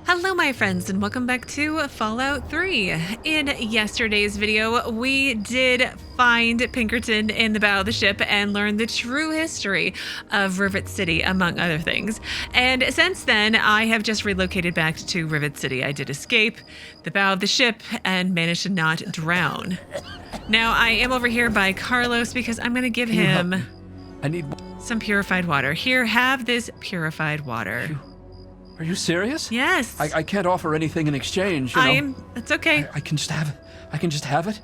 Hello my friends and welcome back to Fallout 3. In yesterday's video, we did find Pinkerton in the bow of the ship and learn the true history of Rivet City, among other things. And since then, I have just relocated back to Rivet City. I did escape the bow of the ship and managed to not drown. Now, I am over here by Carlos because I'm going to give him I need some purified water. Here, have this purified water. Are you serious? Yes. I can't offer anything in exchange. You know? It's okay. I can just have it. I can just have it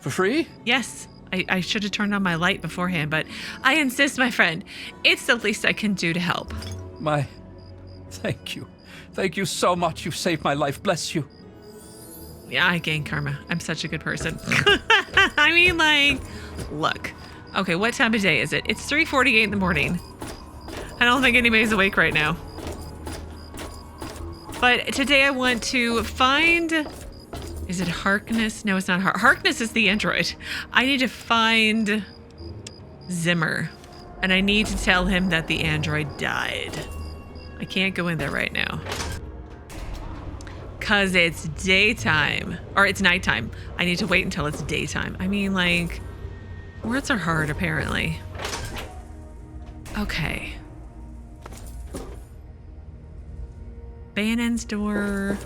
for free? Yes. I should have turned on my light beforehand, but I insist, my friend. It's the least I can do to help. Thank you. Thank you so much. You've saved my life. Bless you. Yeah, I gain karma. I'm such a good person. I mean, like, look. Okay, what time of day is it? It's 3:48 in the morning. I don't think anybody's awake right now. But today I want to find, is it Harkness? No, it's not Harkness is the android. I need to find Zimmer, and I need to tell him that the android died. I can't go in there right now. Cause it's daytime, or it's nighttime. I need to wait until it's daytime. I mean, like, words are hard apparently. Okay. Bannon's door.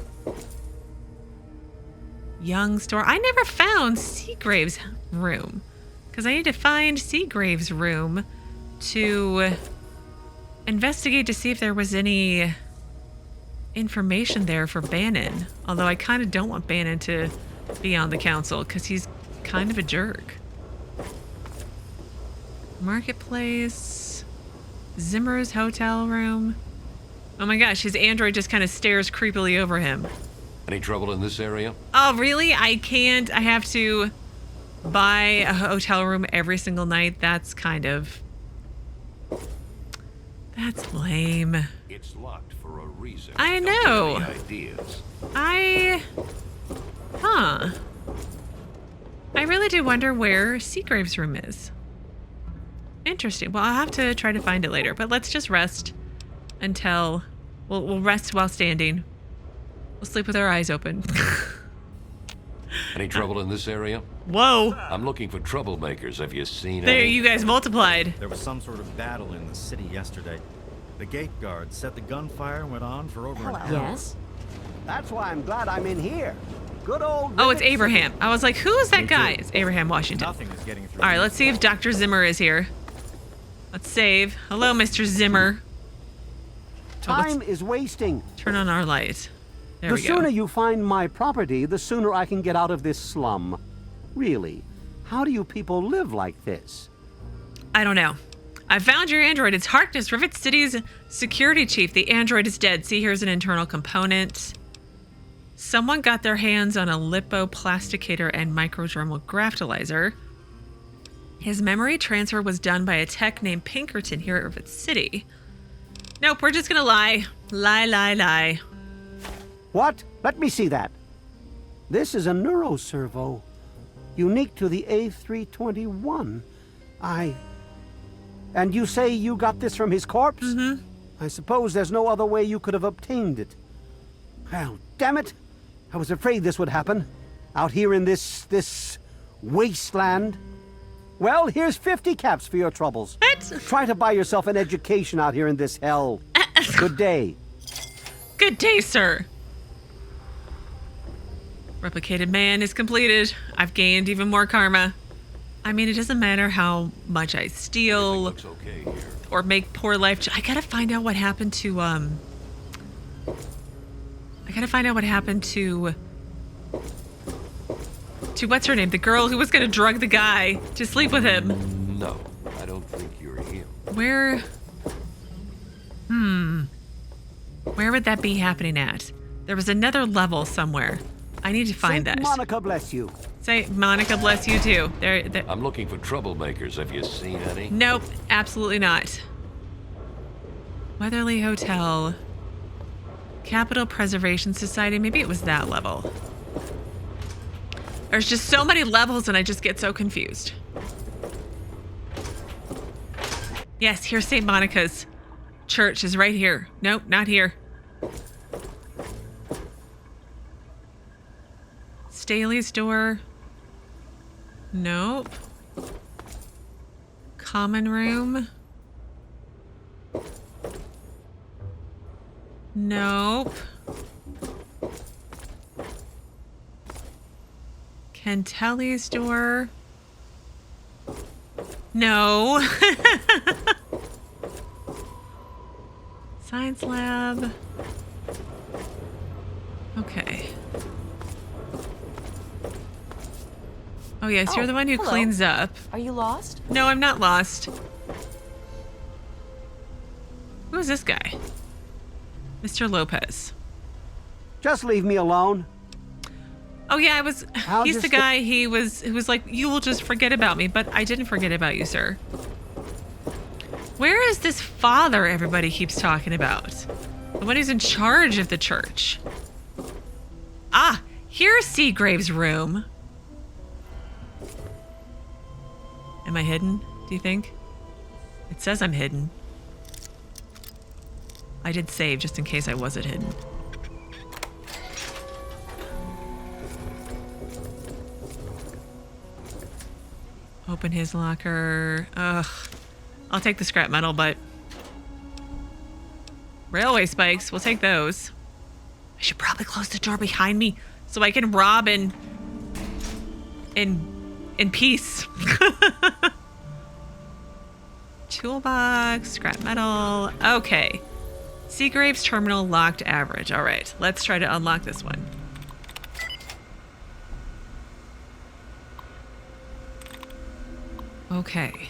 Young's door. I never found Seagrave's room. Because I need to find Seagrave's room to investigate to see if there was any information there for Bannon. Although I kind of don't want Bannon to be on the council because he's kind of a jerk. Marketplace. Zimmer's hotel room. Oh my gosh, his android just kind of stares creepily over him. Any trouble in this area? Oh, really? I can't. I have to buy a hotel room every single night. That's lame. It's locked for a reason. I Don't know. get any ideas. I really do wonder where Seagrave's room is. Interesting. Well, I'll have to try to find it later, but let's just rest until we'll rest while standing. We'll sleep with our eyes open. Any trouble in this area? Whoa. I'm looking for troublemakers. Have you seen There, any? you guys multiplied. There was some sort of battle in the city yesterday. The gate guard said the gunfire went on for over an hour. Yes? That's why I'm glad I'm in here. Good old Oh, it's Rivet Abraham. City. I was like, who is that Me guy? too. It's Abraham Washington. Nothing is getting through. All right, let's see if Dr. Zimmer is here. Let's save. Hello, Mr. Zimmer. Time is wasting. Turn on our light. There The we go. sooner you find my property, the sooner I can get out of this slum. Really, how do you people live like this? I don't know. I found your android. It's Harkness, Rivet City's security chief. The android is dead. See, here's an internal component. Someone got their hands on a lipoplasticator and microdromal graftalizer. His memory transfer was done by a tech named Pinkerton here at Rivet City. Nope, we're just gonna lie. Lie. What? Let me see that. This is a neuroservo. Unique to the A321. And you say you got this from his corpse? Mm-hmm. I suppose there's no other way you could have obtained it. Well, damn it. I was afraid this would happen. Out here in this wasteland. Well, here's 50 caps for your troubles. What? Try to buy yourself an education out here in this hell. Good day. Good day, sir. Replicated man is completed. I've gained even more karma. I mean, it doesn't matter how much I steal Looks okay here. or make poor life. I gotta find out what happened to what's her name? The girl who was gonna drug the guy to sleep with him. No, I don't think you're him. Where would that be happening at? There was another level somewhere. I need to find Saint that. Monica bless you. Say, Monica bless you too. There. I'm looking for troublemakers. Have you seen any? Nope, absolutely not. Weatherly Hotel. Capital Preservation Society. Maybe it was that level. There's just so many levels and I just get so confused. Yes, here's St. Monica's. Church is right here. Nope, not here. Staley's door. Nope. Common room. Nope. Kentelly's door. No. Science lab. Okay. Oh, yes, you're the one who hello. cleans up. Are you lost? No, I'm not lost. Who is this guy? Mr. Lopez. Just leave me alone. Oh yeah, I'll he's just the guy who was like, you will just forget about me, but I didn't forget about you, sir. Where is this father everybody keeps talking about? The one who's in charge of the church. Ah, here's Seagrave's room. Am I hidden, do you think? It says I'm hidden. I did save just in case I wasn't hidden. Open his locker. Ugh. I'll take the scrap metal, but... Railway spikes, we'll take those. I should probably close the door behind me so I can rob in peace. Toolbox, scrap metal. Okay. Seagrave's terminal locked average. All right, let's try to unlock this one. Okay.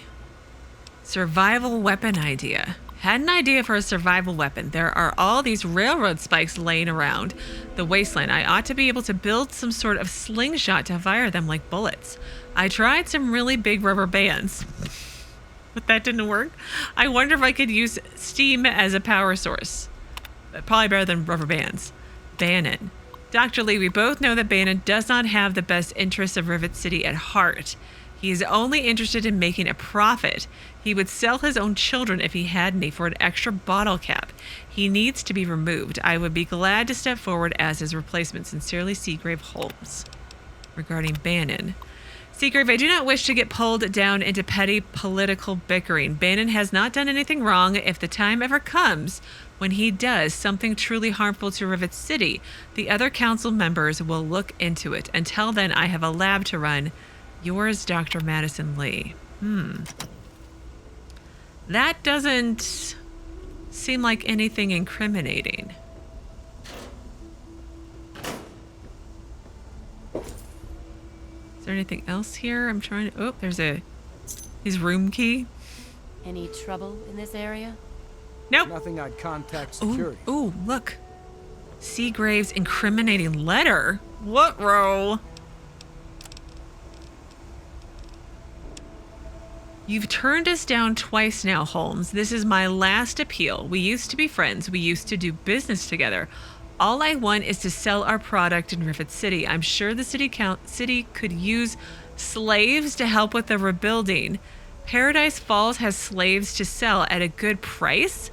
Survival weapon idea. Had an idea for a survival weapon. There are all these railroad spikes laying around the wasteland. I ought to be able to build some sort of slingshot to fire them like bullets. I tried some really big rubber bands, but that didn't work. I wonder if I could use steam as a power source. Probably better than rubber bands. Bannon. Dr. Lee, we both know that Bannon does not have the best interests of Rivet City at heart. He is only interested in making a profit. He would sell his own children if he had any for an extra bottle cap. He needs to be removed. I would be glad to step forward as his replacement. Sincerely, Seagrave Holmes. Regarding Bannon. Seagrave, I do not wish to get pulled down into petty political bickering. Bannon has not done anything wrong. If the time ever comes when he does something truly harmful to Rivet City, the other council members will look into it. Until then, I have a lab to run. Yours, Dr. Madison Lee. That doesn't seem like anything incriminating. Is there anything else here? I'm trying to... Oh, there's his room key. Any trouble in this area? Nope. Nothing I'd contact security. Ooh, look. Seagrave's incriminating letter. What row? You've turned us down twice now, Holmes. This is my last appeal. We used to be friends. We used to do business together. All I want is to sell our product in Rivet City. I'm sure the city could use slaves to help with the rebuilding. Paradise Falls has slaves to sell at a good price.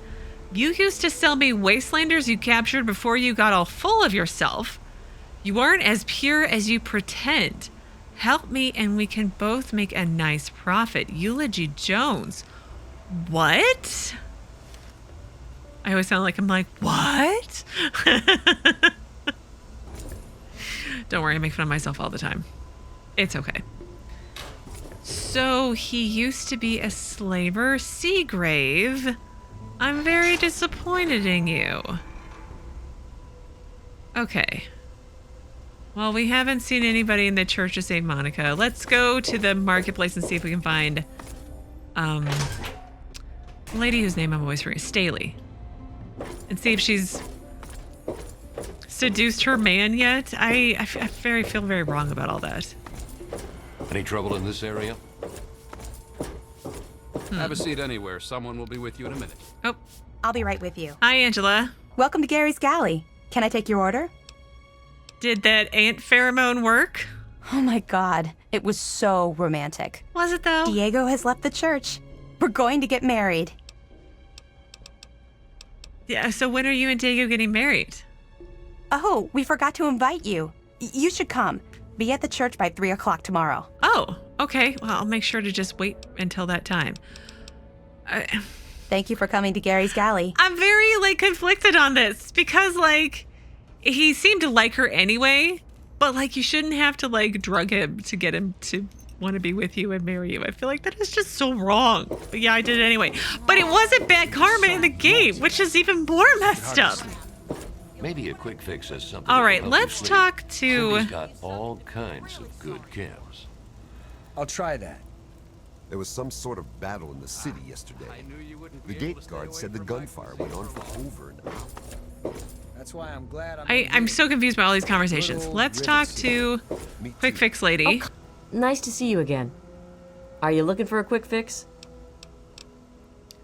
You used to sell me Wastelanders you captured before you got all full of yourself. You aren't as pure as you pretend. Help me and we can both make a nice profit. Eulogy Jones. What? I always sound like I'm like, what? Don't worry, I make fun of myself all the time. It's okay. So he used to be a slaver, Seagrave. I'm very disappointed in you. Okay. Well, we haven't seen anybody in the Church of St. Monica. Let's go to the marketplace and see if we can find the lady whose name I'm always forgetting, Staley. And see if she's seduced her man yet. I feel very wrong about all that. Any trouble in this area? Have a seat anywhere. Someone will be with you in a minute. Oh, I'll be right with you. hi, Angela. Welcome to Gary's Galley. Can I take your order? Did that ant pheromone work? Oh my god, it was so romantic. Was it though? Diego has left the church. We're going to get married. Yeah, so when are you and Diego getting married? Oh, we forgot to invite you. You should come. Be at the church by 3 o'clock tomorrow. Oh, okay. Well, I'll make sure to just wait until that time. Thank you for coming to Gary's Galley. I'm very, like, conflicted on this because, like, he seemed to like her anyway, but, like, you shouldn't have to, like, drug him to get him to want to be with you and marry you. I feel like that is just so wrong. But yeah, I did it anyway. But it wasn't bad karma in the game, which is even more messed up. Maybe a quick fix is something. All that right, will help you let's sleep. talk to... Cindy's got all kinds of good chems. I'll try that. There was some sort of battle in the city yesterday. The gate guard said the gunfire went on for over an hour. That's why I'm glad I'm so confused by all these conversations. Little Let's Rivet talk City. to Quick Fix Lady. Nice to see you again. Are you looking for a quick fix?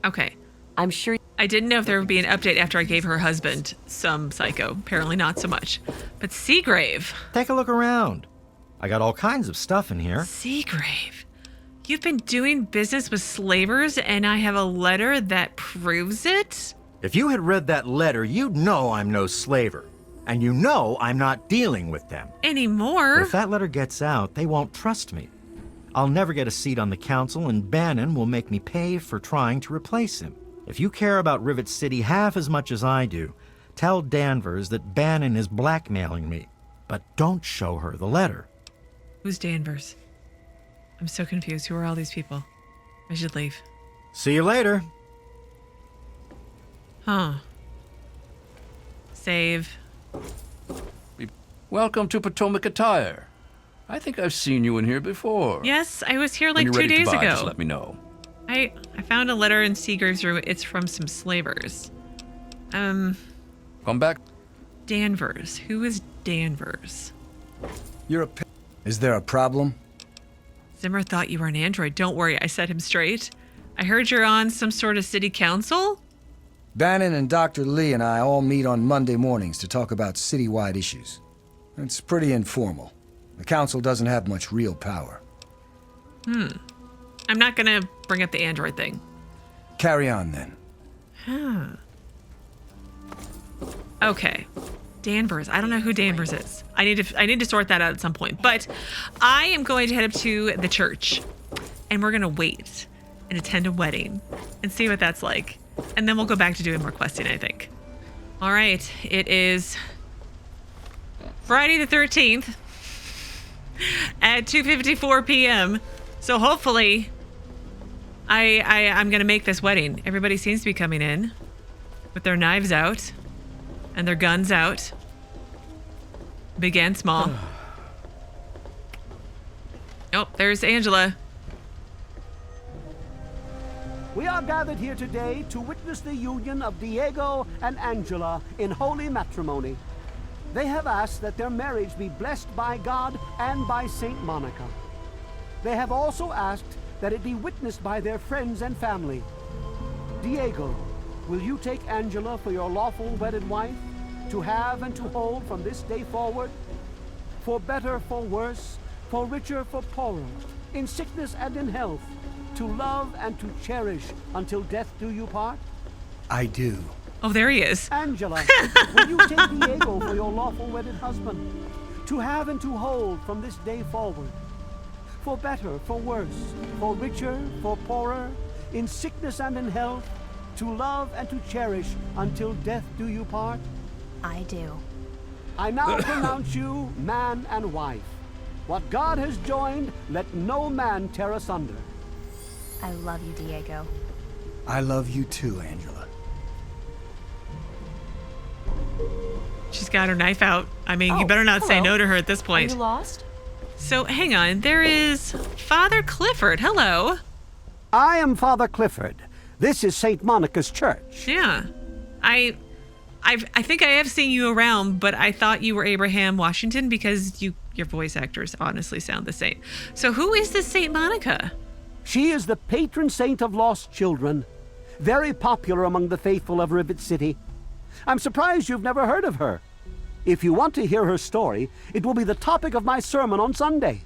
Okay. I'm sure. I didn't know if there would be an update after I gave her husband some psycho. Apparently not so much. But Seagrave. Take a look around. I got all kinds of stuff in here. Seagrave. You've been doing business with slavers and I have a letter that proves it? If you had read that letter, you'd know I'm no slaver. And you know I'm not dealing with them. But Anymore? if that letter gets out, they won't trust me. I'll never get a seat on the council, and Bannon will make me pay for trying to replace him. If you care about Rivet City half as much as I do, tell Danvers that Bannon is blackmailing me. But don't show her the letter. Who's Danvers? I'm so confused. Who are all these people? I should leave. See you later. Huh. Save. Welcome to Potomac Attire. I think I've seen you in here before. Yes, I was here When like you're 2 ready to days buy, ago. just let me know. I found a letter in Seagrave's room. It's from some slavers. Come back. Danvers. Who is Danvers? You're a. Is there a problem? Zimmer thought you were an android. Don't worry, I set him straight. I heard you're on some sort of city council? Bannon and Dr. Lee and I all meet on Monday mornings to talk about citywide issues. It's pretty informal. The council doesn't have much real power. I'm not gonna bring up the android thing. Carry on then. Okay. Danvers. I don't know who Danvers is. I need to sort that out at some point. But I am going to head up to the church and we're gonna wait and attend a wedding and see what that's like. And then we'll go back to doing more questing, I think. All right, it is Friday the 13th at 2:54 p.m. So hopefully I'm gonna make this wedding. Everybody seems to be coming in with their knives out and their guns out. Big and small. Oh, there's Angela. We are gathered here today to witness the union of Diego and Angela in holy matrimony. They have asked that their marriage be blessed by God and by Saint Monica. They have also asked that it be witnessed by their friends and family. Diego, will you take Angela for your lawful wedded wife, to have and to hold from this day forward? For better, for worse, for richer, for poorer, in sickness and in health, to love and to cherish until death do you part? I do. Oh, there he is. Angela, will you take Diego for your lawful wedded husband, to have and to hold from this day forward? For better, for worse, for richer, for poorer, in sickness and in health, to love and to cherish until death do you part? I do. I now pronounce you man and wife. What God has joined, let no man tear asunder. I love you, Diego. I love you too, Angela. She's got her knife out. I mean, you Oh, better not say hello. no to her at this Are point. you lost? So hang on, there is Father Clifford. Hello. I am Father Clifford. This is St. Monica's church. Yeah. I think I have seen you around, but I thought you were Abraham Washington because your voice actors honestly sound the same. So who is this St. Monica? She is the patron saint of lost children, very popular among the faithful of Rivet City. I'm surprised you've never heard of her. If you want to hear her story, it will be the topic of my sermon on Sunday.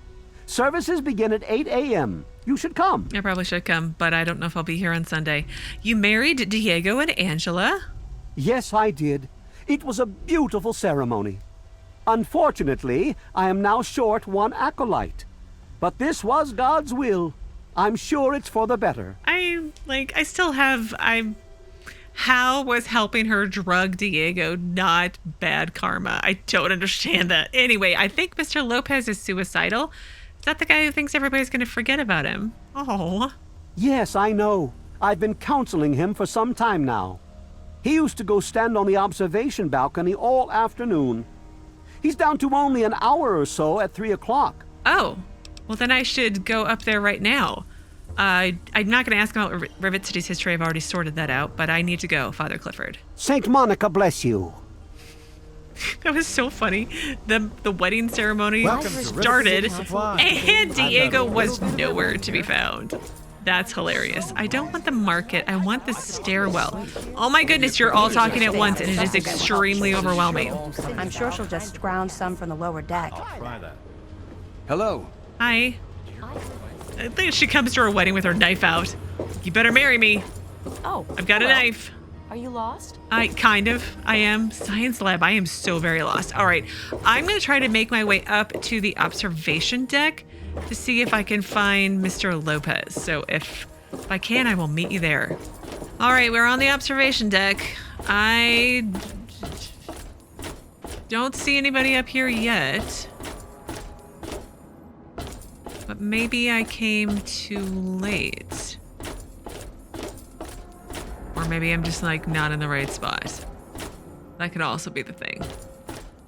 Services begin at 8 a.m. You should come. I probably should come, but I don't know if I'll be here on Sunday. You married Diego and Angela? Yes, I did. It was a beautiful ceremony. Unfortunately, I am now short one acolyte. But this was God's will. I'm sure it's for the better. How was helping her drug Diego not bad karma? I don't understand that. Anyway, I think Mr. Lopez is suicidal. Is that the guy who thinks everybody's going to forget about him? Oh. Yes, I know. I've been counseling him for some time now. He used to go stand on the observation balcony all afternoon. He's down to only an hour or so at 3 o'clock. Oh, well then I should go up there right now. I'm not going to ask about Rivet City's history. I've already sorted that out, but I need to go, Father Clifford. Saint Monica bless you. That was so funny. The wedding ceremony Welcome started, to Supply. and Diego was nowhere to be found. That's hilarious. I don't want the market. I want the stairwell. Oh my goodness, you're all talking at once, and it is extremely overwhelming. I'm sure she'll just scrounge some from the lower deck. Hello. Hi. I think she comes to her wedding with her knife out. You better marry me. Oh, I've got a knife. Are you lost? I am. Science lab. I am so very lost. All right. I'm going to try to make my way up to the observation deck to see if I can find Mr. Lopez. So if I can, I will meet you there. All right. We're on the observation deck. I don't see anybody up here yet. But maybe I came too late. Or maybe I'm just like not in the right spot. That could also be the thing.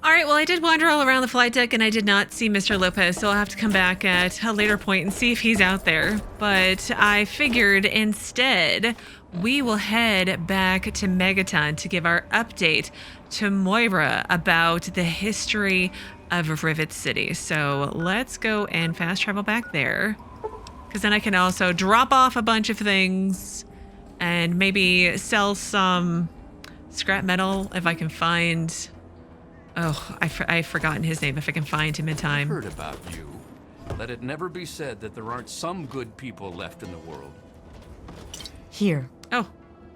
All right, well, I did wander all around the flight deck and I did not see Mr. Lopez, so I'll have to come back at a later point and see if he's out there. But I figured instead we will head back to Megaton to give our update to Moira about the history of Rivet City. So let's go and fast travel back there, because then I can also drop off a bunch of things and maybe sell some scrap metal if I can find... Oh, I've forgotten his name. If I can find him in time. Heard about you. Let it never be said that there aren't some good people left in the world. Here. Oh,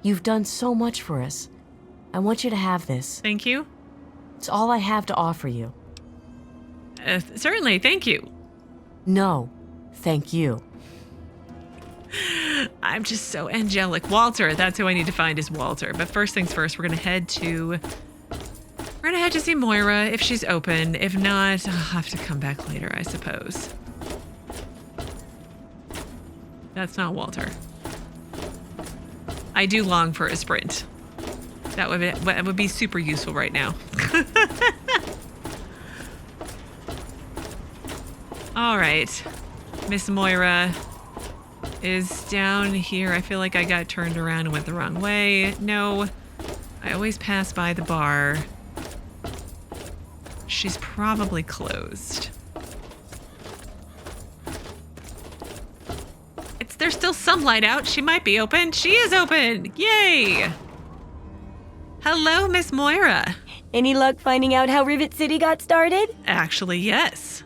You've done so much for us. I want you to have this. thank you. It's all I have to offer you. Certainly, thank you. No, thank you. I'm just so angelic. Walter, that's who I need to find, is Walter. But first things first, we're gonna head to see Moira if she's open. If not, I'll have to come back later, I suppose. That's not Walter. I do long for a sprint. That would be super useful right now. All right, Miss Moira is down here. I feel like I got turned around and went the wrong way. No, I always pass by the bar. She's probably closed. There's still some light out. She might be open. She is open. Yay! Hello, Miss Moira. Any luck finding out how Rivet City got started? Actually, yes.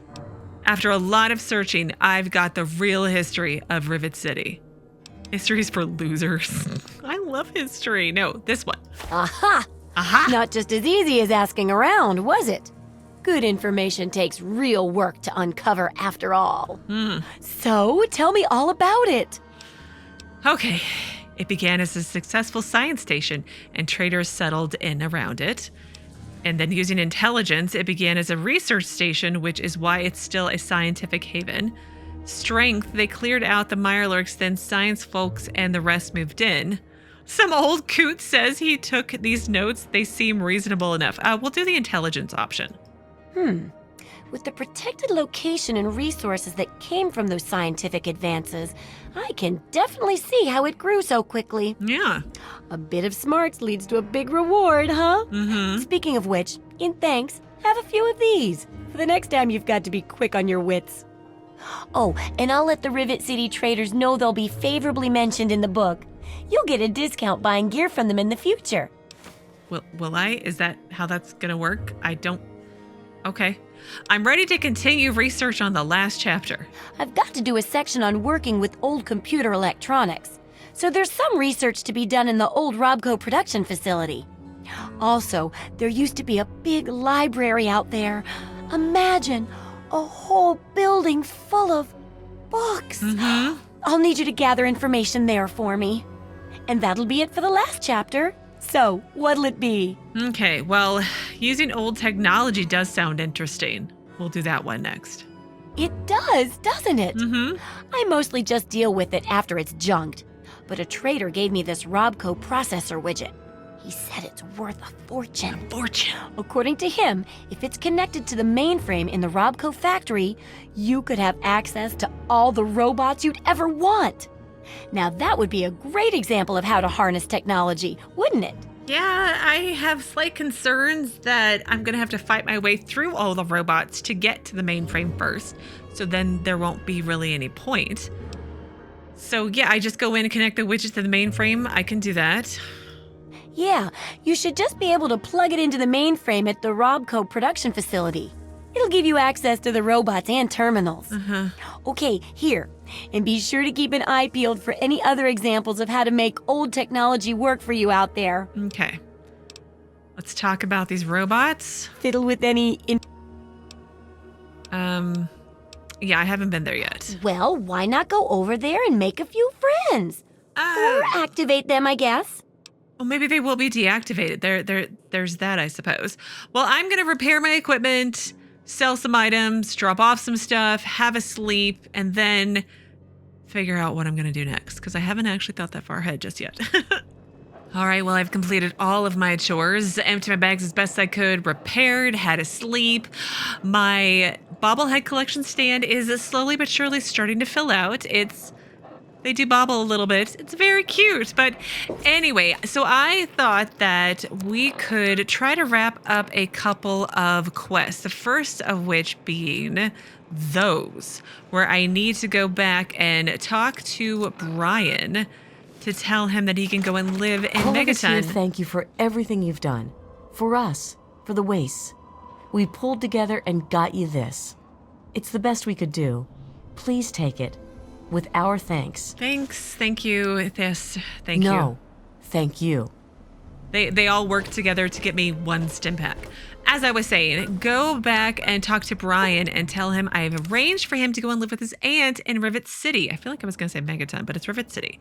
After a lot of searching, I've got the real history of Rivet City. History's for losers. I love history. No, this one. Aha! Aha! Not just as easy as asking around, was it? Good information takes real work to uncover after all. So, tell me all about it. Okay. It began as a successful science station, and traders settled in around it. And then using intelligence, it began as a research station, which is why it's still a scientific haven. Strength, they cleared out the Mirelurks, then science folks and the rest moved in. Some old coot says he took these notes. They seem reasonable enough. We'll do the intelligence option. With the protected location and resources that came from those scientific advances, I can definitely see how it grew so quickly. Yeah. A bit of smarts leads to a big reward, huh? Speaking of which, in thanks, have a few of these for the next time you've got to be quick on your wits. Oh, and I'll let the Rivet City traders know they'll be favorably mentioned in the book. You'll get a discount buying gear from them in the future. Will I? Is that how that's gonna work? I don't... Okay. I'm ready to continue research on the last chapter. I've got to do a section on working with old computer electronics. So there's some research to be done in the old Robco production facility. Also, there used to be a big library out there. Imagine a whole building full of books. I'll need you to gather information there for me. And that'll be it for the last chapter. So, what'll it be? Okay, well, using old technology does sound interesting. We'll do that one next. It does, doesn't it? I mostly just deal with it after it's junked. But a trader gave me this Robco processor widget. He said it's worth a fortune. A fortune. According to him, if it's connected to the mainframe in the Robco factory, you could have access to all the robots you'd ever want. Now that would be a great example of how to harness technology, wouldn't it? Yeah, I have slight concerns that I'm going to have to fight my way through all the robots to get to the mainframe first. So then there won't be really any point. So yeah, I just go in and connect the widget to the mainframe. I can do that. Yeah, you should just be able to plug it into the mainframe at the Robco production facility. It'll give you access to the robots and terminals. Okay, here. And be sure to keep an eye peeled for any other examples of how to make old technology work for you out there. Okay. Let's talk about these robots. Fiddle with any... Yeah, I haven't been there yet. Well, why not go over there and make a few friends? Or activate them, I guess. Well, maybe they will be deactivated. There's that, I suppose. Well, I'm going to repair my equipment, sell some items, drop off some stuff, have a sleep, and then figure out what I'm going to do next, because I haven't actually thought that far ahead just yet. All right, well, I've completed all of my chores, emptied my bags as best I could, repaired, had a sleep. My bobblehead collection stand is slowly but surely starting to fill out. They do bobble a little bit. It's very cute. But anyway, so I thought that we could try to wrap up a couple of quests. The first of which being those, where I need to go back and talk to Bryan to tell him that he can go and live in All of us here Megaton. thank you for everything you've done. For us. For the Wastes. We pulled together and got you this. It's the best we could do. Please take it. With our thanks. Thanks. Thank you. Yes. Thank you. No. Thank you. They all work together to get me one stim pack. As I was saying, go back and talk to Bryan and tell him I've arranged for him to go and live with his aunt in Rivet City. I feel like I was going to say Megaton, but it's Rivet City.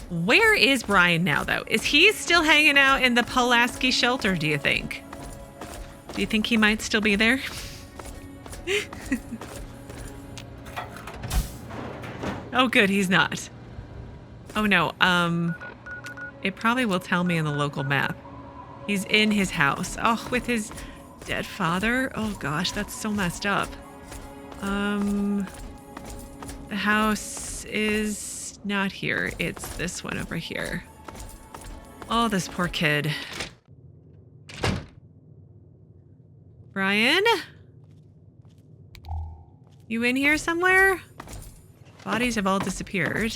Where is Bryan now, though? Is he still hanging out in the Pulaski shelter, do you think? Do you think he might still be there? Oh, good, he's not. Oh, no, it probably will tell me in the local map. He's in his house. Oh, with his dead father? Oh, gosh, that's so messed up. The house is not here. It's this one over here. Oh, this poor kid. Bryan? You in here somewhere? Bodies have all disappeared.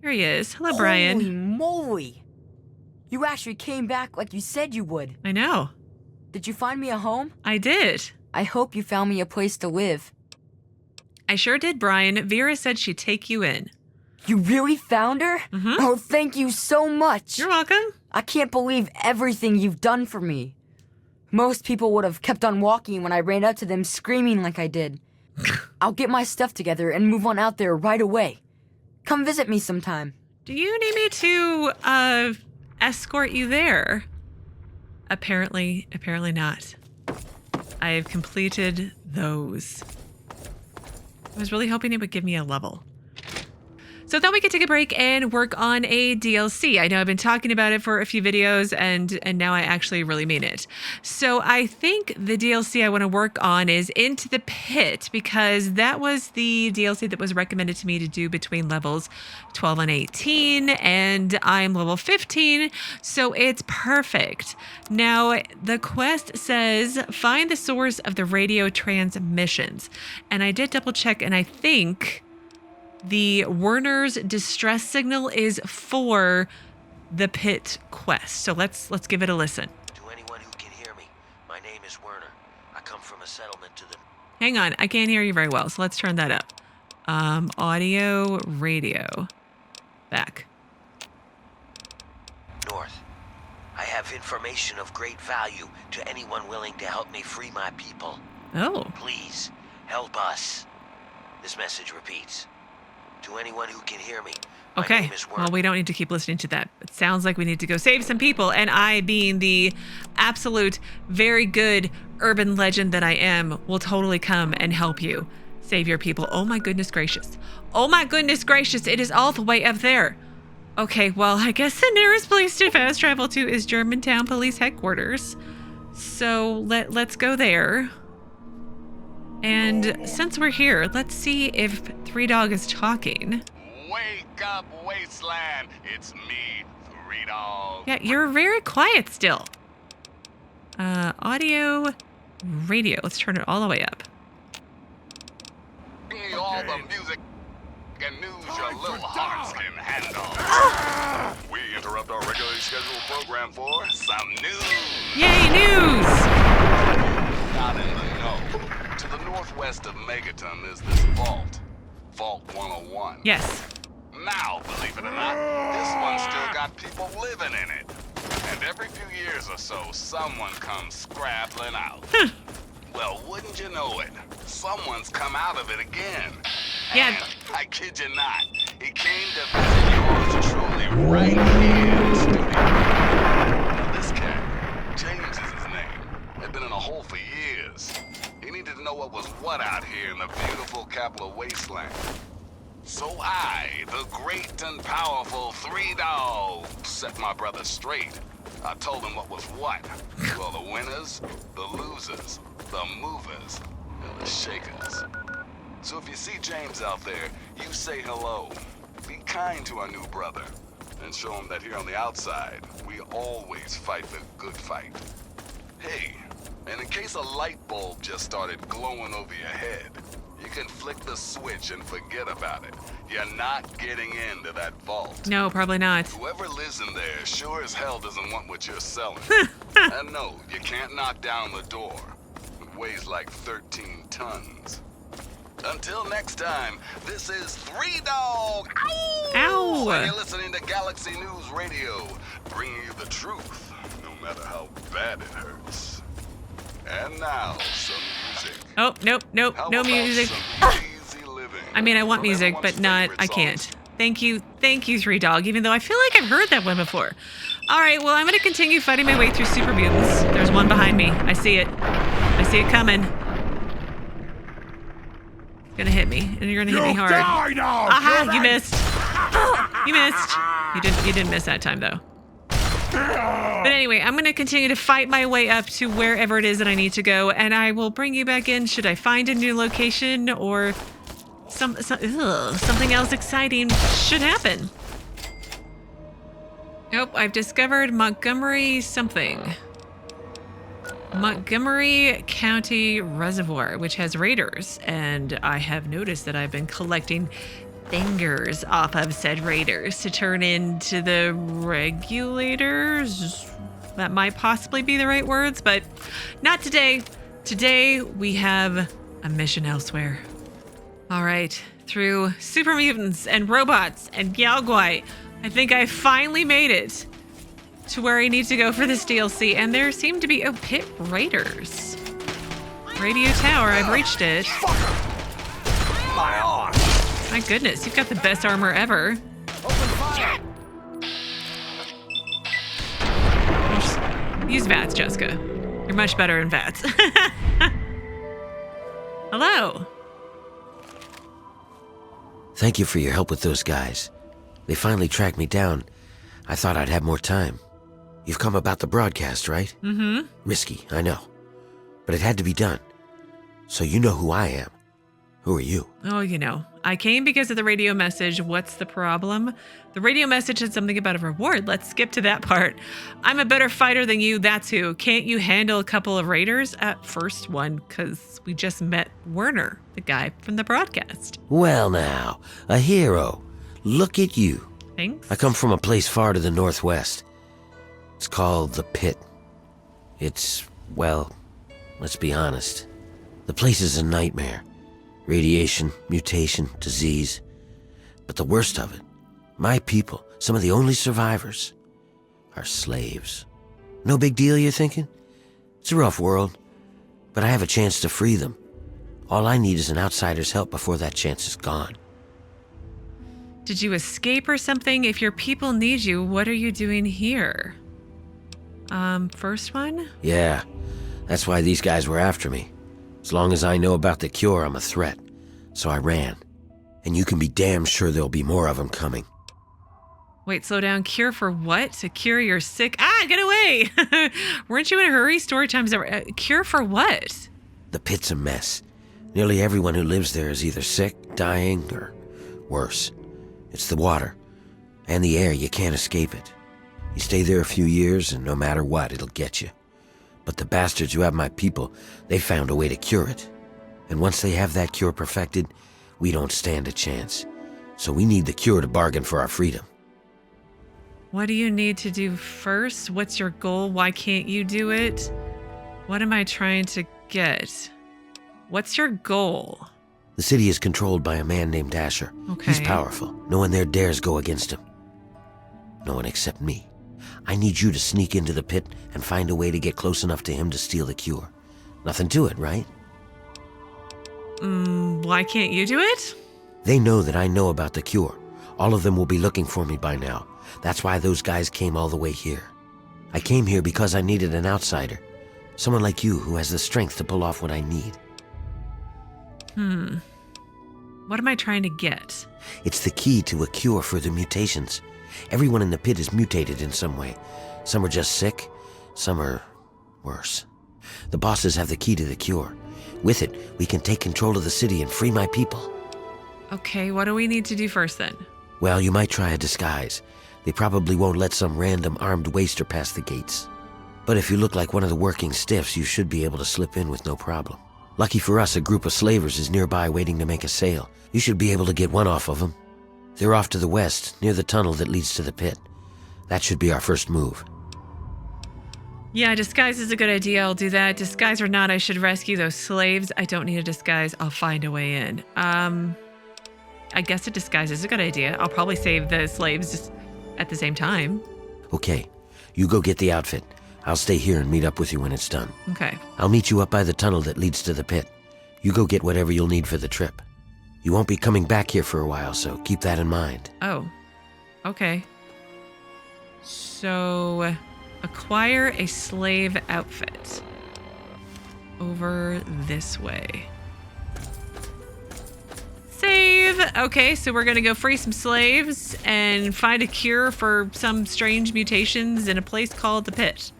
Here he is. Hello, Bryan. Holy moly! You actually came back like you said you would. I know. Did you find me a home? I did. I hope you found me a place to live. I sure did, Bryan. Vera said she'd take you in. You really found her? Oh, thank you so much. You're welcome. I can't believe everything you've done for me. Most people would have kept on walking when I ran up to them screaming like I did. I'll get my stuff together and move on out there right away. Come visit me sometime. Do you need me to, escort you there? Apparently not. I have completed those. I was really hoping it would give me a level. So I thought we could take a break and work on a DLC. I know I've been talking about it for a few videos and now I actually really mean it. So I think the DLC I want to work on is Into the Pit, because that was the DLC that was recommended to me to do between levels 12 and 18, and I'm level 15, so it's perfect. Now, the quest says find the source of the radio transmissions, and I did double check, and I think the Wernher's distress signal is for the Pitt quest. So let's give it a listen. To anyone who can hear me, my name is Wernher. I come from a settlement to the... Hang on, I can't hear you very well, so let's turn that up. Audio, radio. Back. north. I I have information of great value to anyone willing to help me free my people. Oh. Please, help us. This message repeats. To anyone who can hear me, my Okay, name is Wernher. well, we don't need to keep listening to that. It sounds like we need to go save some people, and I, being the absolute very good urban legend that I am, will totally come and help you save your people. Oh my goodness gracious. Oh my goodness gracious, it is all the way up there. Okay, well, I guess the nearest place to fast travel to is Germantown Police Headquarters. So let's go there. And since we're here, let's see if Three Dog is talking. Wake up, Wasteland! It's me, Three Dog. Yeah, you're very quiet still. Audio, radio. Let's turn it all the way up. Bring me all the music and news your little hearts can handle. We interrupt our regularly scheduled program for some news. Yay, news! Not in the know. To the northwest of Megaton is this vault. Vault 101. Yes. Now, believe it or not, this one still got people living in it. And every few years or so, someone comes scrabbling out. Well, wouldn't you know it? Someone's come out of it again. Yeah. And I kid you not, he came to visit yours truly right here in the studio. Now this cat, James is his name, had been in a hole for years. He needed to know what was what out here in the beautiful capital Wasteland. So I, the great and powerful Three Dog, set my brother straight. I told him what was what. Well, the winners, the losers, the movers, and the shakers. So if you see James out there, you say hello. Be kind to our new brother, and show him that here on the outside, we always fight the good fight. Hey, and in case a light bulb just started glowing over your head, you can flick the switch and forget about it. You're not getting into that vault. No, probably not. Whoever lives in there sure as hell doesn't want what you're selling. And no, you can't knock down the door. It weighs like 13 tons. Until next time, this is Three Dog. Ow! Ow! And you're listening to Galaxy News Radio, bringing you the truth, no matter how bad it hurts. And now, some music. Oh, nope, no music. I mean, I want music, but not, I can't. Thank you, Three Dog, even though I feel like I've heard that one before. All right, well, I'm going to continue fighting my way through super mutants. There's one behind me. I see it. I see it coming. It's going to hit me, and you're going to hit me hard. Aha, you missed. You missed. You didn't miss that time, though. But anyway, I'm going to continue to fight my way up to wherever it is that I need to go, and I will bring you back in should I find a new location or something else exciting should happen. Nope, I've discovered Montgomery something. Montgomery County Reservoir, which has raiders, and I have noticed that I've been collecting fingers off of said raiders to turn into the regulators. That might possibly be the right words, but not today. Today we have a mission elsewhere. All right, through super mutants and robots and Galguai, I think I finally made it to where I need to go for this DLC, and there seem to be Pitt raiders. Radio tower, I've reached it. My arm. My goodness, you've got the best armor ever. Use VATS, Jesika. You're much better in VATS. Hello. Thank you for your help with those guys. They finally tracked me down. I thought I'd have more time. You've come about the broadcast, right? Mm-hmm. Risky, I know. But it had to be done. So you know who I am. Who are you? Oh, you know, I came because of the radio message. What's the problem? The radio message said something about a reward. Let's skip to that part. I'm a better fighter than you, that's who. Can't you handle a couple of raiders? First one, because we just met Wernher, the guy from the broadcast. Well now, a hero. Look at you. Thanks. I come from a place far to the northwest. It's called the Pitt. It's, well, let's be honest. The place is a nightmare. Radiation, mutation, disease. But the worst of it, my people, some of the only survivors, are slaves. No big deal, you're thinking? It's a rough world, but I have a chance to free them. All I need is an outsider's help before that chance is gone. Did you escape or something? If your people need you, what are you doing here? First one? Yeah, that's why these guys were after me. As long as I know about the cure, I'm a threat. So I ran. And you can be damn sure there'll be more of them coming. Wait, slow down. Cure for what? To cure your sick... Ah, get away! Weren't you in a hurry? Story time's over. Cure for what? The Pitt's a mess. Nearly everyone who lives there is either sick, dying, or worse. It's the water. And the air, you can't escape it. You stay there a few years, and no matter what, it'll get you. But the bastards who have my people, they found a way to cure it. And once they have that cure perfected, we don't stand a chance. So we need the cure to bargain for our freedom. What do you need to do first? What's your goal? Why can't you do it? What am I trying to get? What's your goal? The city is controlled by a man named Asher. Okay. He's powerful. No one there dares go against him. No one except me. I need you to sneak into the pit and find a way to get close enough to him to steal the cure. Nothing to it, right? Why can't you do it? They know that I know about the cure. All of them will be looking for me by now. That's why those guys came all the way here. I came here because I needed an outsider. Someone like you who has the strength to pull off what I need. What am I trying to get? It's the key to a cure for the mutations. Everyone in the pit is mutated in some way. Some are just sick, some are worse. The bosses have the key to the cure. With it, we can take control of the city and free my people. Okay, what do we need to do first then? Well, you might try a disguise. They probably won't let some random armed waster pass the gates. But if you look like one of the working stiffs, you should be able to slip in with no problem. Lucky for us, a group of slavers is nearby waiting to make a sale. You should be able to get one off of them. They're off to the west, near the tunnel that leads to the pit. That should be our first move. Yeah, disguise is a good idea. I'll do that. Disguise or not, I should rescue those slaves. I don't need a disguise. I'll find a way in. I guess a disguise is a good idea. I'll probably save the slaves just at the same time. Okay, you go get the outfit. I'll stay here and meet up with you when it's done. Okay. I'll meet you up by the tunnel that leads to the pit. You go get whatever you'll need for the trip. You won't be coming back here for a while, so keep that in mind. Oh, okay. So, acquire a slave outfit. Over this way. Save! Okay, so we're gonna go free some slaves and find a cure for some strange mutations in a place called the Pit.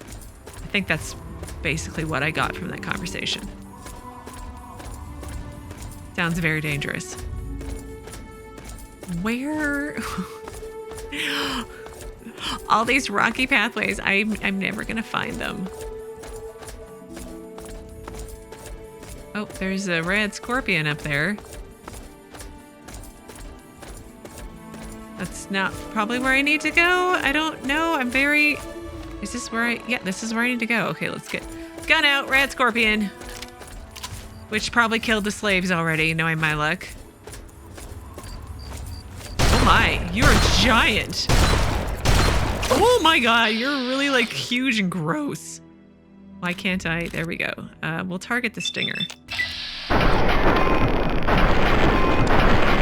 I think that's basically what I got from that conversation. Sounds very dangerous. Where? All these rocky pathways, I'm never gonna find them. Oh, there's a red scorpion up there. That's not probably where I need to go. I don't know. Is this where yeah, this is where I need to go. Okay, let's get gun out, red scorpion. Which probably killed the slaves already, knowing my luck. Oh my, you're a giant. Oh my god, you're really like huge and gross. Why can't I? There we go. We'll target the stinger.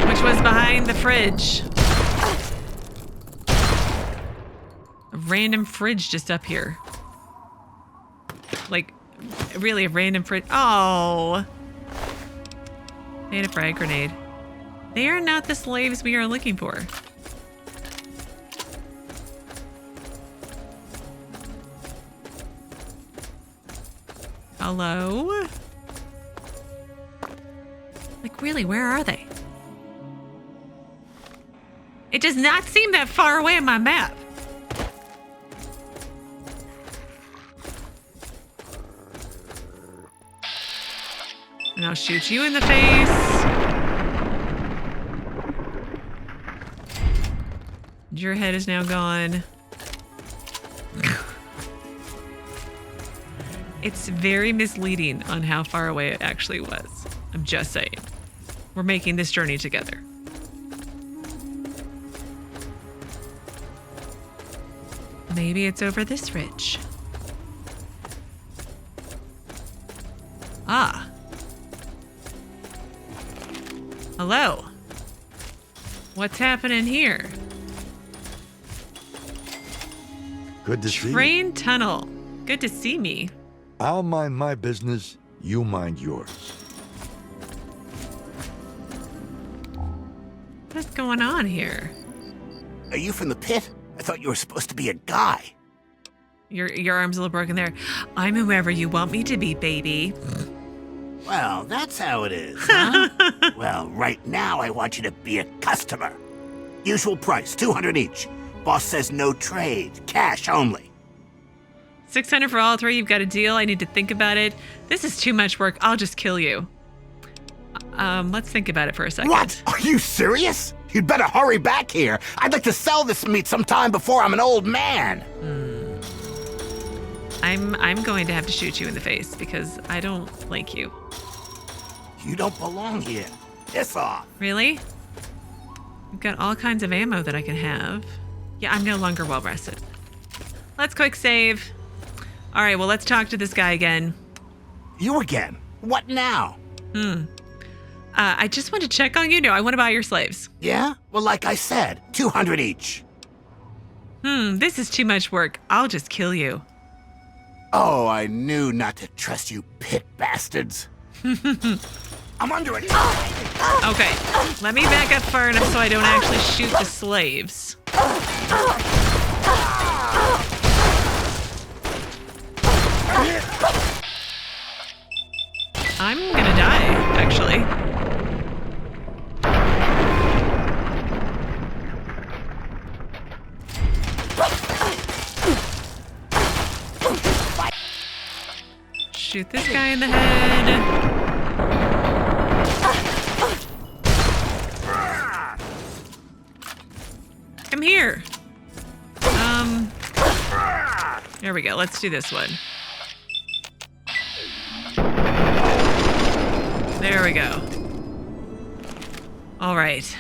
Which was behind the fridge. A random fridge just up here. Like, really a random fridge. Oh. They had a frag grenade. They are not the slaves we are looking for. Hello? Like, really, where are they? It does not seem that far away on my map. And I'll shoot you in the face. Your head is now gone. It's very misleading on how far away it actually was. I'm just saying. We're making this journey together. Maybe it's over this ridge. Ah. Hello. What's happening here? Good to see you. Train tunnel. Good to see me. I'll mind my business, you mind yours. What's going on here? Are you from the pit? I thought you were supposed to be a guy. Your arm's a little broken there. I'm whoever you want me to be, baby. Well, that's how it is, huh? Well, right now I want you to be a customer. Usual price, 200 each. Boss says no trade, cash only. 600 for all three. You've got a deal. I need to think about it. This is too much work. I'll just kill you. Let's think about it for a second. What? Are you serious? You'd better hurry back here. I'd like to sell this meat sometime before I'm an old man. I'm going to have to shoot you in the face because I don't like you. You don't belong here. Piss off. Really? We've got all kinds of ammo that I can have. Yeah, I'm no longer well rested. Let's quick save. All right, well, let's talk to this guy again. You again? What now? I just want to check on you. No, I want to buy your slaves. Yeah? Well, like I said, 200 each. This is too much work. I'll just kill you. Oh, I knew not to trust you pit bastards. I'm under it. Okay, let me back up far enough so I don't actually shoot the slaves. I'm gonna die, actually. Shoot this guy in the head. Come here. There we go. Let's do this one. There we go. All right.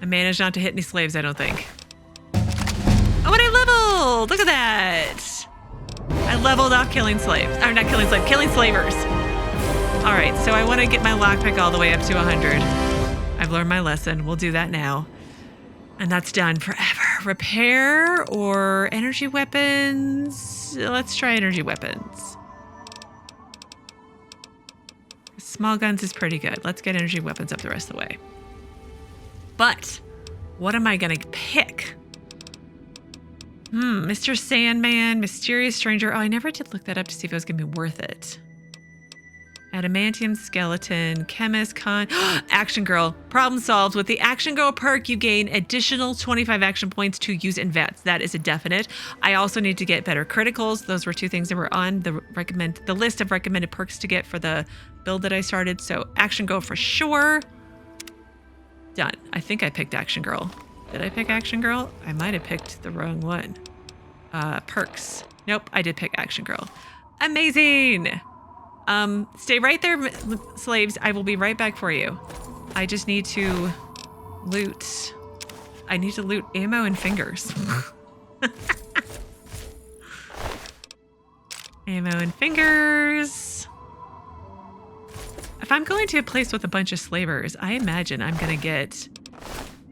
I managed not to hit any slaves, I don't think. Oh, and I leveled! Look at that! I leveled off killing slaves. Or not killing slaves, killing slavers. All right, so I want to get my lockpick all the way up to 100. I've learned my lesson. We'll do that now. And that's done forever. Repair or energy weapons? Let's try energy weapons. Small guns is pretty good. Let's get energy weapons up the rest of the way. But what am I gonna pick? Mr. Sandman, Mysterious Stranger. Oh, I never did look that up to see if it was gonna be worth it. Adamantium Skeleton, Chemist, Action Girl. Problem solved. With the Action Girl perk, you gain additional 25 action points to use in VATS. That is a definite. I also need to get better criticals. Those were two things that were on the list of recommended perks to get for the build that I started. So Action Girl for sure. Done. I think I picked Action Girl. Did I pick Action Girl? I might have picked the wrong one. Perks. Nope, I did pick Action Girl. Amazing. Stay right there, slaves. I will be right back for you. I just need to loot. I need to loot ammo and fingers. Ammo and fingers. If I'm going to a place with a bunch of slavers, I imagine I'm going to get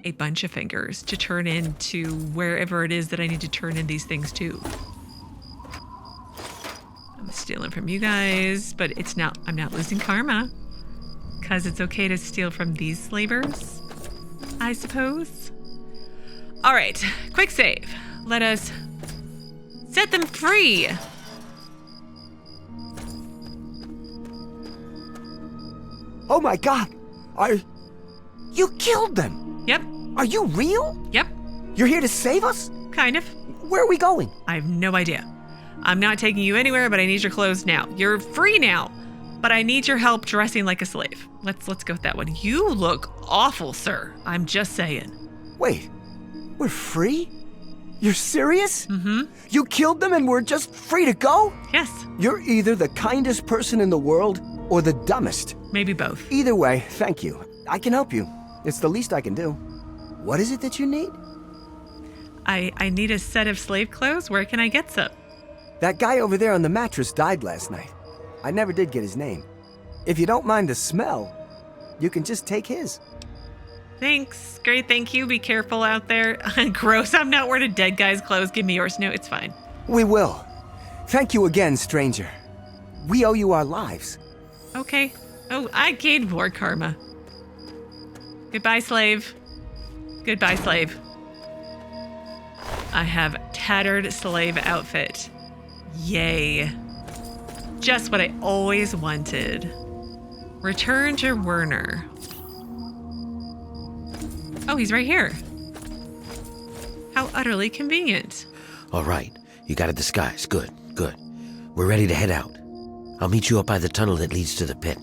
a bunch of fingers to turn into wherever it is that I need to turn in these things to. I'm stealing from you guys, but I'm not losing karma because it's okay to steal from these slavers, I suppose. All right, quick save. Let us set them free. Oh my God! You killed them? Yep. Are you real? Yep. You're here to save us? Kind of. Where are we going? I have no idea. I'm not taking you anywhere, but I need your clothes now. You're free now, but I need your help dressing like a slave. Let's go with that one. You look awful, sir. I'm just saying. Wait, we're free? You're serious? Mm-hmm. You killed them and we're just free to go? Yes. You're either the kindest person in the world or the dumbest. Maybe both. Either way, thank you. I can help you. It's the least I can do. What is it that you need? I need a set of slave clothes. Where can I get some? That guy over there on the mattress died last night. I never did get his name. If you don't mind the smell, you can just take his. Thanks. Great, thank you. Be careful out there. Gross, I'm not wearing a dead guy's clothes. Give me yours. No, it's fine. We will. Thank you again, stranger. We owe you our lives. Okay. Oh, I gained more karma. Goodbye, slave. Goodbye, slave. I have tattered slave outfit. Yay. Just what I always wanted. Return to Wernher. Oh, he's right here. How utterly convenient. All right, you got a disguise. Good, good. We're ready to head out. I'll meet you up by the tunnel that leads to the pit.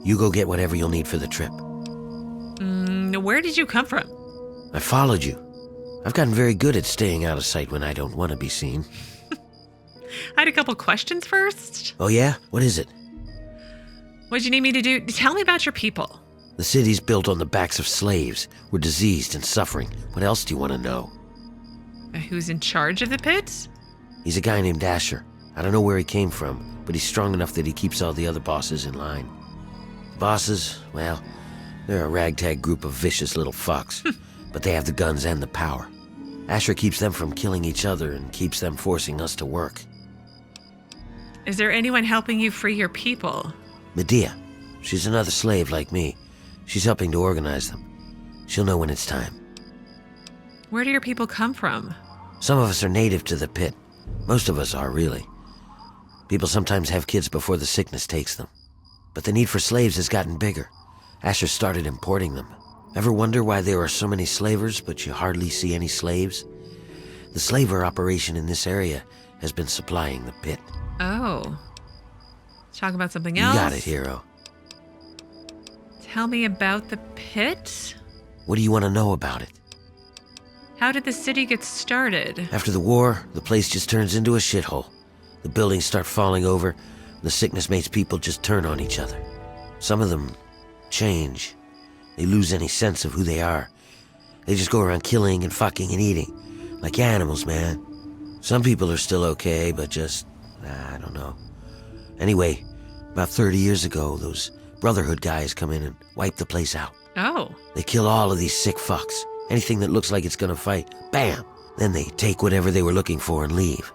You go get whatever you'll need for the trip. Where did you come from? I followed you. I've gotten very good at staying out of sight when I don't want to be seen. I had a couple questions first. Oh yeah? What is it? What'd you need me to do? Tell me about your people. The city's built on the backs of slaves. We're diseased and suffering. What else do you want to know? Who's in charge of the pit? He's a guy named Asher. I don't know where he came from, but he's strong enough that he keeps all the other bosses in line. The bosses, well, they're a ragtag group of vicious little fucks, but they have the guns and the power. Asher keeps them from killing each other and keeps them forcing us to work. Is there anyone helping you free your people? Medea. She's another slave like me. She's helping to organize them. She'll know when it's time. Where do your people come from? Some of us are native to the pit. Most of us are, really. People sometimes have kids before the sickness takes them. But the need for slaves has gotten bigger. Asher started importing them. Ever wonder why there are so many slavers, but you hardly see any slaves? The slaver operation in this area has been supplying the pit. Oh. Talk about something else? You got it, hero. Tell me about the pit? What do you want to know about it? How did the city get started? After the war, the place just turns into a shithole. The buildings start falling over. The sickness makes people just turn on each other. Some of them change. They lose any sense of who they are. They just go around killing and fucking and eating. Like animals, man. Some people are still okay, but just, I don't know. Anyway, about 30 years ago, those Brotherhood guys come in and wipe the place out. Oh. They kill all of these sick fucks. Anything that looks like it's gonna fight, bam! Then they take whatever they were looking for and leave.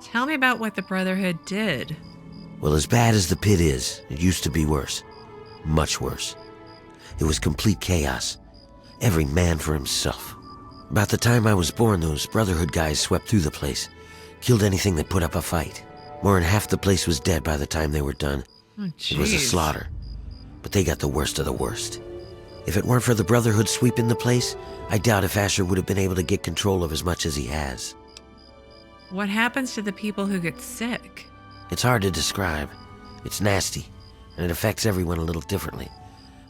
Tell me about what the Brotherhood did. Well, as bad as the pit is, it used to be worse. Much worse. It was complete chaos. Every man for himself. About the time I was born, those Brotherhood guys swept through the place. Killed anything that put up a fight. More than half the place was dead by the time they were done. Oh, it was a slaughter. But they got the worst of the worst. If it weren't for the Brotherhood sweeping the place, I doubt if Asher would have been able to get control of as much as he has. What happens to the people who get sick? It's hard to describe. It's nasty, and it affects everyone a little differently.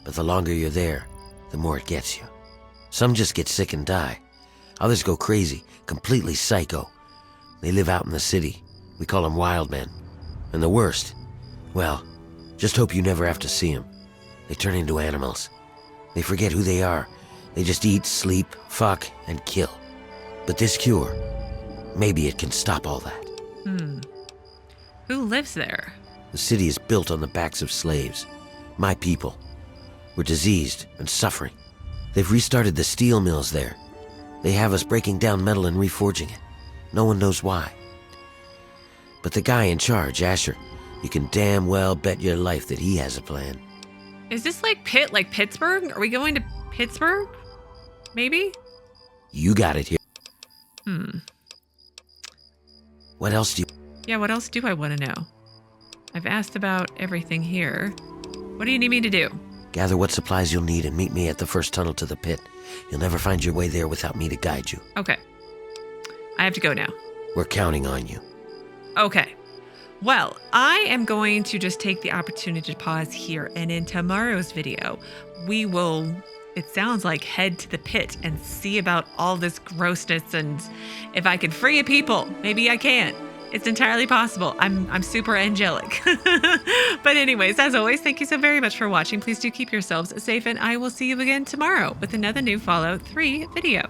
But the longer you're there, the more it gets you. Some just get sick and die. Others go crazy, completely psycho. They live out in the city. We call them wild men. And the worst, well, just hope you never have to see them. They turn into animals. They forget who they are. They just eat, sleep, fuck, and kill. But this cure, maybe it can stop all that. Who lives there? The city is built on the backs of slaves. My people. We're diseased and suffering. They've restarted the steel mills there. They have us breaking down metal and reforging it. No one knows why. But the guy in charge, Asher, you can damn well bet your life that he has a plan. Is this like Pitt, like Pittsburgh? Are we going to Pittsburgh? Maybe? You got it here. What else do you... Yeah, what else do I want to know? I've asked about everything here. What do you need me to do? Gather what supplies you'll need and meet me at the first tunnel to the pit. You'll never find your way there without me to guide you. Okay. I have to go now. We're counting on you. Okay. Well, I am going to just take the opportunity to pause here, and in tomorrow's video, we will, it sounds like, head to the pit and see about all this grossness, and if I can free a people, maybe I can. It's entirely possible. I'm super angelic. But anyways, as always, thank you so very much for watching. Please do keep yourselves safe, and I will see you again tomorrow with another new Fallout 3 video.